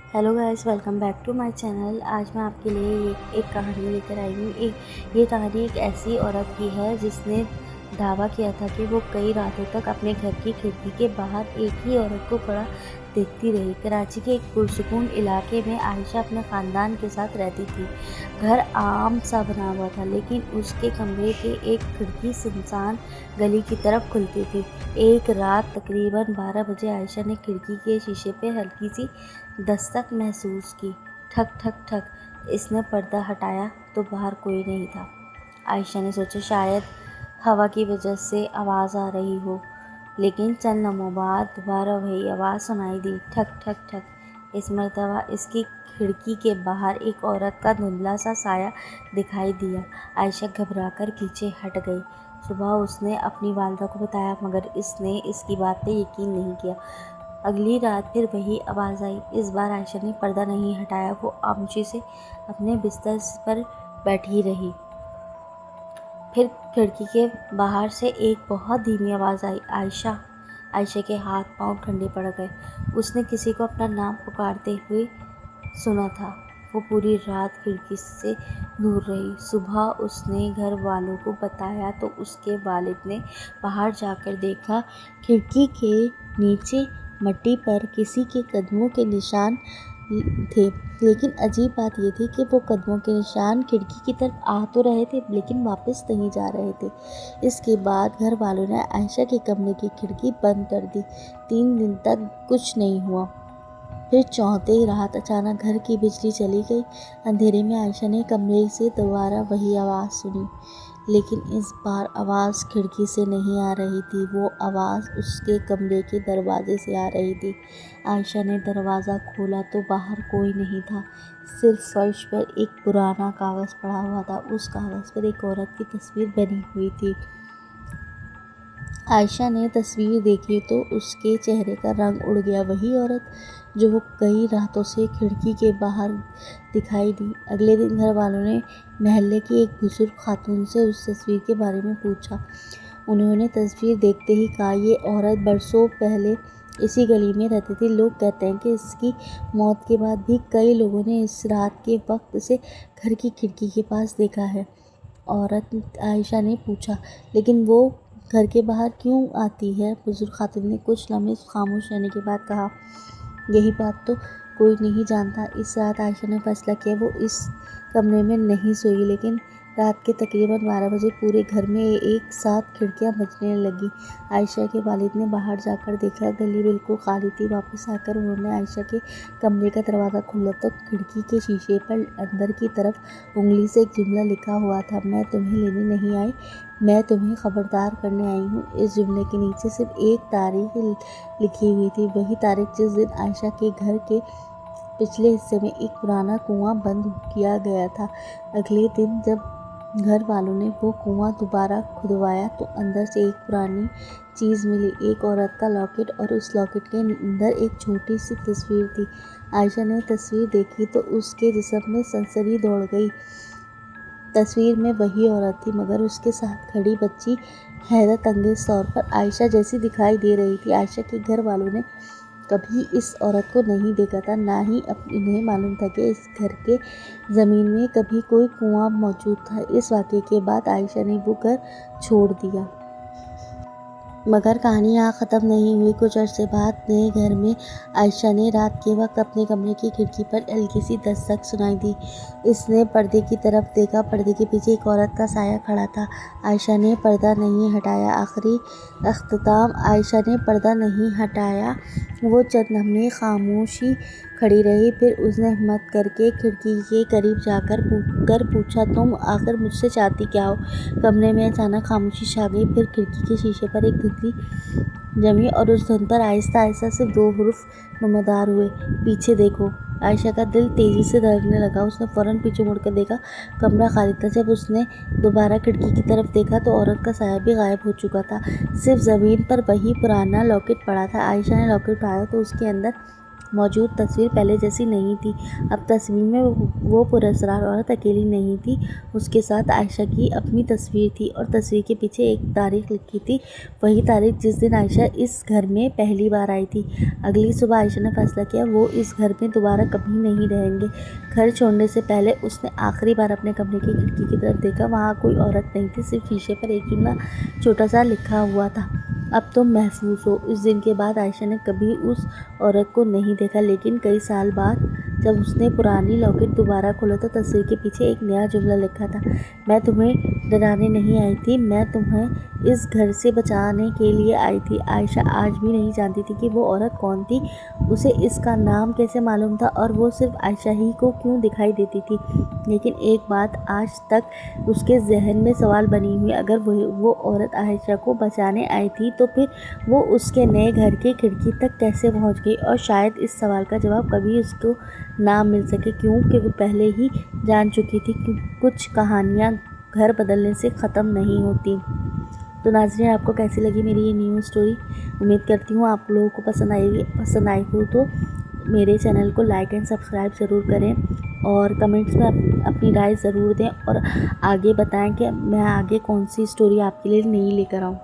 Hello guys, welcome back to my channel. आज मैं आपके लिए एक कहानी लेकर आई हूँ। ये कहानी एक ऐसी औरत की है जिसने दावा किया था कि वो कई रातों तक अपने घर की खिड़की के बाहर एक ही औरत को खड़ा देखती रही। कराची के एक पुरसुकून इलाके में आयशा अपने ख़ानदान के साथ रहती थी। घर आम सा बना हुआ था, लेकिन उसके कमरे की एक खिड़की सुनसान गली की तरफ खुलती थी। एक रात तकरीबन 12 बजे आयशा ने खिड़की के शीशे पे हल्की सी दस्तक महसूस की। ठक ठक ठक। इसने पर्दा हटाया तो बाहर कोई नहीं था। आयशा ने सोचा शायद हवा की वजह से आवाज़ आ रही हो, लेकिन चंद लम्हों बाद दोबारा वही आवाज़ सुनाई दी, ठक ठक ठक। इस मर्तबा इसकी खिड़की के बाहर एक औरत का धुंधला सा साया दिखाई दिया। आयशा घबराकर पीछे हट गई। सुबह उसने अपनी वालिदा को बताया, मगर इसने इसकी बात पे यकीन नहीं किया। अगली रात फिर वही आवाज़ आई। इस बार आयशा ने पर्दा नहीं हटाया। वो खामोशी से अपने बिस्तर पर बैठी रही। फिर खिड़की के बाहर से एक बहुत धीमी आवाज़ आई, आयशा। आयशा के हाथ पांव ठंडे पड़ गए। उसने किसी को अपना नाम पुकारते हुए सुना था। वो पूरी रात खिड़की से दूर रही। सुबह उसने घर वालों को बताया तो उसके वालिद ने बाहर जाकर देखा, खिड़की के नीचे मिट्टी पर किसी के कदमों के निशान थे। लेकिन अजीब बात यह थी कि वो कदमों के निशान खिड़की की तरफ आ तो रहे थे, लेकिन वापस नहीं जा रहे थे। इसके बाद घर वालों ने आयशा के कमरे की खिड़की बंद कर दी। 3 दिन तक कुछ नहीं हुआ। फिर चौथे ही रात अचानक घर की बिजली चली गई। अंधेरे में आयशा ने कमरे से दोबारा वही आवाज़ सुनी, लेकिन इस बार आवाज़ खिड़की से नहीं आ रही थी। वो आवाज़ उसके कमरे के दरवाजे से आ रही थी। आयशा ने दरवाज़ा खोला तो बाहर कोई नहीं था। सिर्फ फर्श पर एक पुराना कागज़ पड़ा हुआ था। उस कागज़ पर एक औरत की तस्वीर बनी हुई थी। आयशा ने तस्वीर देखी तो उसके चेहरे का रंग उड़ गया। वही औरत जो वो कई रातों से खिड़की के बाहर दिखाई दी। अगले दिन घर वालों ने महल्ले की एक बुजुर्ग खातून से उस तस्वीर के बारे में पूछा। उन्होंने तस्वीर देखते ही कहा, ये औरत बरसों पहले इसी गली में रहती थी। लोग कहते हैं कि इसकी मौत के बाद भी कई लोगों ने इस रात के वक्त से घर की खिड़की के पास देखा है। औरत आयशा ने पूछा, लेकिन वो घर के बाहर क्यों आती है? बुजुर्ग खातून ने कुछ लम्हे खामोश रहने के बाद कहा, यही बात तो कोई नहीं जानता। इस रात आयशा ने फैसला किया वो इस कमरे में नहीं सोई, लेकिन रात के तकरीबन 12 बजे पूरे घर में एक साथ खिड़कियां बजने लगी। आयशा के वालिद ने बाहर जाकर देखा, गली बिल्कुल खाली थी। वापस आकर उन्होंने आयशा के कमरे का दरवाज़ा खोला तो खिड़की के शीशे पर अंदर की तरफ उंगली से एक जुमला लिखा हुआ था, मैं तुम्हें लेने नहीं आई, मैं तुम्हें खबरदार करने आई हूँ। इस जुमले के नीचे सिर्फ एक तारीख लिखी हुई थी, वही तारीख जिस दिन आयशा के घर के पिछले हिस्से में एक पुराना कुआं बंद किया गया था। अगले दिन जब घर वालों ने वो कुआं दोबारा खुदवाया तो अंदर से एक पुरानी चीज़ मिली, एक औरत का लॉकेट, और उस लॉकेट के अंदर एक छोटी सी तस्वीर थी। आयशा ने तस्वीर देखी तो उसके जिस्म में सनसनी दौड़ गई। तस्वीर में वही औरत थी, मगर उसके साथ खड़ी बच्ची हैरत अंगेज तौर पर आयशा जैसी दिखाई दे रही थी। आयशा के घर वालों ने कभी इस औरत को नहीं देखा था, ना ही इन्हें मालूम था कि इस घर के ज़मीन में कभी कोई कुआं मौजूद था। इस वाक़े के बाद आयशा ने वो घर छोड़ दिया। मगर कहानी यहाँ ख़त्म नहीं हुई। कुछ अरसे बाद नए घर में आयशा ने रात के वक्त अपने कमरे की खिड़की पर हल्की सी दस्तक सुनाई दी। इसने पर्दे की तरफ देखा। पर्दे के पीछे एक औरत का साया खड़ा था। आयशा ने पर्दा नहीं हटाया। आखिरी अख्ताम, आयशा ने पर्दा नहीं हटाया। वो चंद लम्हे खामोशी खड़ी रही। फिर उसने हिम्मत करके खिड़की के करीब जाकर पूछा, तुम आखिर मुझसे चाहती क्या हो? कमरे में अचानक खामोशी छा गई। फिर खिड़की के शीशे पर एक धुंधली जमी और उस धुंध पर आहिस्ता आहिस्ता सिर्फ 2 हुर्फ नमदार हुए, पीछे देखो। आयशा का दिल तेज़ी से धड़कने लगा। उसने फ़ौरन पीछे मुड़कर देखा, कमरा खाली था। जब उसने दोबारा खिड़की की तरफ देखा तो औरत का साया भी गायब हो चुका था। सिर्फ ज़मीन पर वही पुराना लॉकेट पड़ा था। आयशा ने लॉकेट उठाया तो उसके अंदर موجود تصویر پہلے جیسی نہیں تھی۔ اب تصویر میں وہ پراسرار عورت اکیلی نہیں تھی، اس کے ساتھ عائشہ کی اپنی تصویر تھی اور تصویر کے پیچھے ایک تاریخ لکھی تھی، وہی تاریخ جس دن عائشہ اس گھر میں پہلی بار آئی تھی۔ اگلی صبح عائشہ نے فیصلہ کیا وہ اس گھر میں دوبارہ کبھی نہیں رہیں گے۔ گھر چھوڑنے سے پہلے اس نے آخری بار اپنے کمرے کی کھڑکی کی طرف دیکھا، وہاں کوئی عورت نہیں تھی، صرف شیشے پر ایک جملہ چھوٹا سا لکھا ہوا تھا، اب تم محفوظ ہو۔ اس دن کے بعد عائشہ نے کبھی اس عورت کو نہیں دیکھا، لیکن کئی سال بعد جب اس نے پرانی لاکٹ دوبارہ کھولا تو تصویر کے پیچھے ایک نیا جملہ لکھا تھا، میں تمہیں ڈرانے نہیں آئی تھی، میں تمہیں اس گھر سے بچانے کے لیے آئی تھی۔ عائشہ آج بھی نہیں جانتی تھی کہ وہ عورت کون تھی، اسے اس کا نام کیسے معلوم تھا اور وہ صرف عائشہ ہی کو کیوں دکھائی دیتی تھی، لیکن ایک بات آج تک اس کے ذہن میں سوال بنی ہوئی، اگر وہ عورت عائشہ کو بچانے آئی تھی تو پھر وہ اس کے نئے گھر کی کھڑکی تک کیسے پہنچ گئی؟ اور شاید اس سوال کا جواب کبھی اس کو نہ مل سکے، کیونکہ وہ پہلے ہی جان چکی تھی کہ کچھ کہانیاں گھر بدلنے سے ختم نہیں ہوتی۔ تو ناظرین، آپ کو کیسی لگی میری یہ نیو اسٹوری؟ امید کرتی ہوں آپ لوگوں کو پسند آئی ہو، تو میرے چینل کو لائک اینڈ سبسکرائب ضرور کریں اور کمنٹس میں اپنی رائے ضرور دیں اور آگے بتائیں کہ میں آگے کون سی اسٹوری آپ کے لیے نئی لے کر آؤں۔